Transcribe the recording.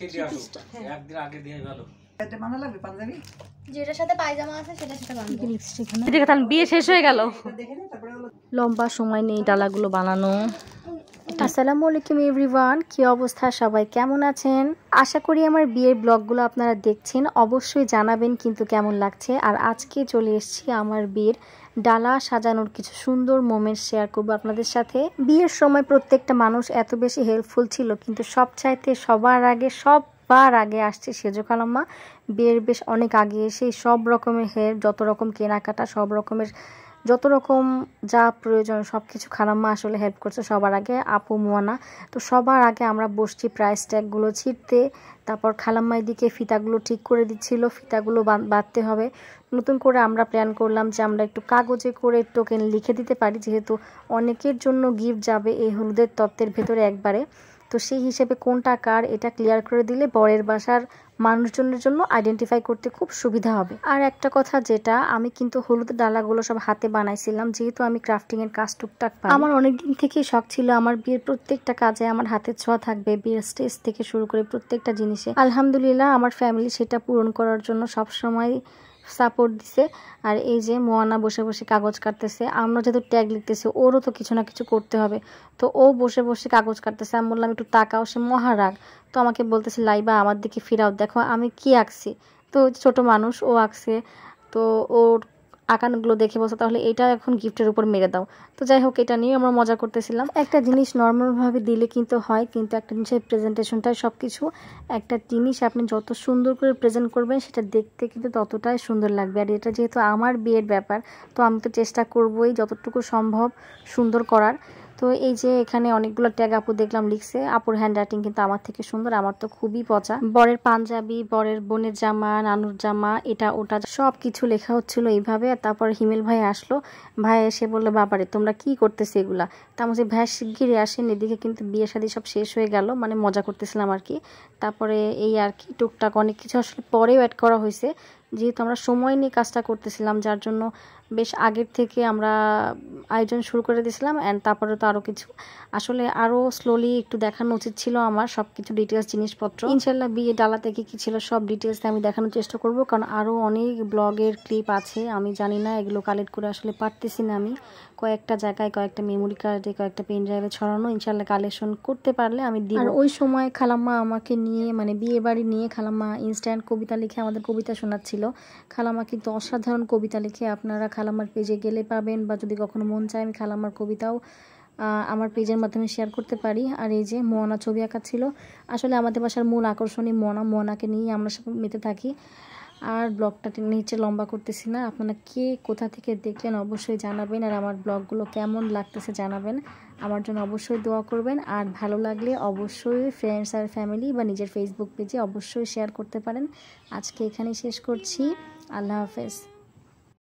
একদিন আগে দিয়ে ভালো যেটার সাথে পায়জামা আছে সেটার সাথে বানাবো। বিয়ে শেষ হয়ে গেল, লম্বা সময় নেই ডালাগুলো বানানো। আসসালামু আলাইকুম এভরিওয়ান, কি অবস্থা, সবাই কেমন আছেন? আশা করি আমার বিয়ের ব্লগগুলো আপনারা দেখছেন, অবশ্যই জানাবেন কিন্তু কেমন লাগছে। আর আজকে চলে এসেছি আমার বিয়ের ডালা সাজানোর কিছু সুন্দর মোমেন্ট শেয়ার করব আপনাদের সাথে। বিয়ের সময় প্রত্যেকটা মানুষ এত বেশি হেল্পফুল ছিল, কিন্তু সবার আগে আসছে সেজো খালাম্মা। বিয়ের বেশ অনেক আগে এসে সব রকমের হেল্প, যত রকম কেনাকাটা, সব রকমের যত রকম যা প্রয়োজন সব কিছু খালাম্মা আসলে হেল্প করছে সবার আগে, আপু মোয়ানা। তো সবার আগে আমরা বসছি প্রাইস ট্যাগগুলো ছিঁড়তে, তারপর খালাম্মা এদিকে ফিতাগুলো ঠিক করে দিচ্ছিল, ফিতাগুলো বাঁধতে হবে। নতুন করে আমরা প্ল্যান করলাম যে আমরা একটু কাগজে করে টোকেন লিখে দিতে পারি, যেহেতু অনেকের জন্য গিফট যাবে এই হলুদের তত্ত্বের ভেতরে একবারে। তো সেই হিসেবে কোনটা কার এটা ক্লিয়ার করে দিলে বরের বাসার মানুষজনের জন্য আইডেন্টিফাই করতে খুব সুবিধা হবে। আর একটা কথা, যেটা আমি কিন্তু হলুদ ডালাগুলো সব হাতে বানাইছিলাম, যেহেতু আমি ক্রাফটিং এর কাজ টুকটাক পারি। আমার অনেকদিন থেকেই শখ ছিল আমার বিয়ের প্রত্যেকটা কাজে আমার হাতের ছোঁয়া থাকবে, বিয়ের স্টেজ থেকে শুরু করে প্রত্যেকটা জিনিসে। আলহামদুলিল্লাহ আমার ফ্যামিলি সেটা পূরণ করার জন্য সবসময় সাপোর্ট দিছে। আর এই যে মোয়ানা বসে বসে কাগজ কাটতেছে, আমরা যেহেতু ট্যাগ লিখতেছি ওরও তো কিছু না কিছু করতে হবে, তো ও বসে বসে কাগজ কাটতেছে। আমি বললাম একটু তাকাও, সে মহারাগ। তো আমাকে বলতেছে লাইবা আমার দিকে ফিরাও, দেখো আমি কি আঁকছি। তো ছোট মানুষ, ও আঁকছে, তো ওর আঁকানোগুলো দেখে বলছে তাহলে এটা এখন গিফটের উপর মেরে দাও। তো যাই হোক, এটা নিয়ে আমরা মজা করতেছিলাম। একটা জিনিস নর্মালভাবে দিলে কিন্তু হয়, কিন্তু একটা জিনিসের প্রেজেন্টেশনটাই সব কিছু। একটা জিনিস আপনি যত সুন্দর করে প্রেজেন্ট করবেন সেটা দেখতে কিন্তু ততটাই সুন্দর লাগবে। আর এটা যেহেতু আমার বিয়ের ব্যাপার, তো আমি তো চেষ্টা করবোই যতটুকু সম্ভব সুন্দর করার। তো এই যে এখানে অনেকগুলো ট্যাগ আপু দেখলাম লিখছে, আপুর হ্যান্ড রাইটিং কিন্তু আমার থেকে সুন্দর, আমার তো খুবই পচা। বরের পাঞ্জাবি, বরের বোনের জামা, নানুর জামা, এটা ওটা সব কিছু লেখা হচ্ছিল এইভাবে। তারপর হিমেল ভাই আসলো, ভাই এসে বললো বাবারে তোমরা কি করতেছে এগুলা। তা আমি ভাই শিগগিরই আসেন, এদিকে কিন্তু বিয়ে শাদী সব শেষ হয়ে গেল, মানে মজা করতেছিলাম আর কি। তারপরে এই আর কি টুকটাক অনেক কিছু আসলে পরেও অ্যাড করা হয়েছে, যেহেতু আমরা সময় নিয়ে কাজটা করতেছিলাম, যার জন্য বেশ আগের থেকে আমরা আয়োজন শুরু করে দিয়েছিলাম। অ্যান্ড তারপরে তো আরও কিছু আসলে আরও স্লোলি একটু দেখানো উচিত ছিল আমার সব কিছু ডিটেলস জিনিসপত্র। ইনশাল্লাহ বিয়ে ডালা থেকে কী ছিল সব ডিটেলস আমি দেখানোর চেষ্টা করব, কারণ আরও অনেক ব্লগের ক্লিপ আছে, আমি জানি না এগুলো কালেক্ট করে আসলে পারতেছি না আমি। কয়েকটা জায়গায় কয়েকটা মেমোরি কার্ডে কয়েকটা পেন ড্রাইভে ছড়ানো, ইনশাল্লাহ কালেকশন করতে পারলে আমি দিই। আর ওই সময় খালাম্মা আমাকে নিয়ে, মানে বিয়ে বাড়ি নিয়ে, খালাম্মা ইনস্ট্যান্ট কবিতা লিখে আমাদের কবিতা শোনাচ্ছিল। খালাম্মা কিন্তু অসাধারণ কবিতা লিখে, আপনারা খালাম্মার পেজে গেলে পাবেন, বা যদি কখনো মন চায় আমি খালাম্মার কবিতাও আমার পেজের মাধ্যমে শেয়ার করতে পারি। আর এই যে মোয়ানা ছবি আঁকা ছিল, আসলে আমাদের বাসার মূল আকর্ষণই মোয়ানাকে নিয়ে আমরা সব মেতে থাকি। আর ব্লগটা নিচে লম্বা করতেছি না, আপনারা কে কোথা থেকে দেখলেন অবশ্যই জানাবেন, আর আমার ব্লগগুলো কেমন লাগতেছে জানাবেন, আমার জন্য অবশ্যই দোয়া করবেন। আর ভালো লাগলে অবশ্যই ফ্রেন্ডস আর ফ্যামিলি বা নিজের ফেসবুক পেজে অবশ্যই শেয়ার করতে পারেন। আজকে এখানেই শেষ করছি, আল্লাহ হাফেজ।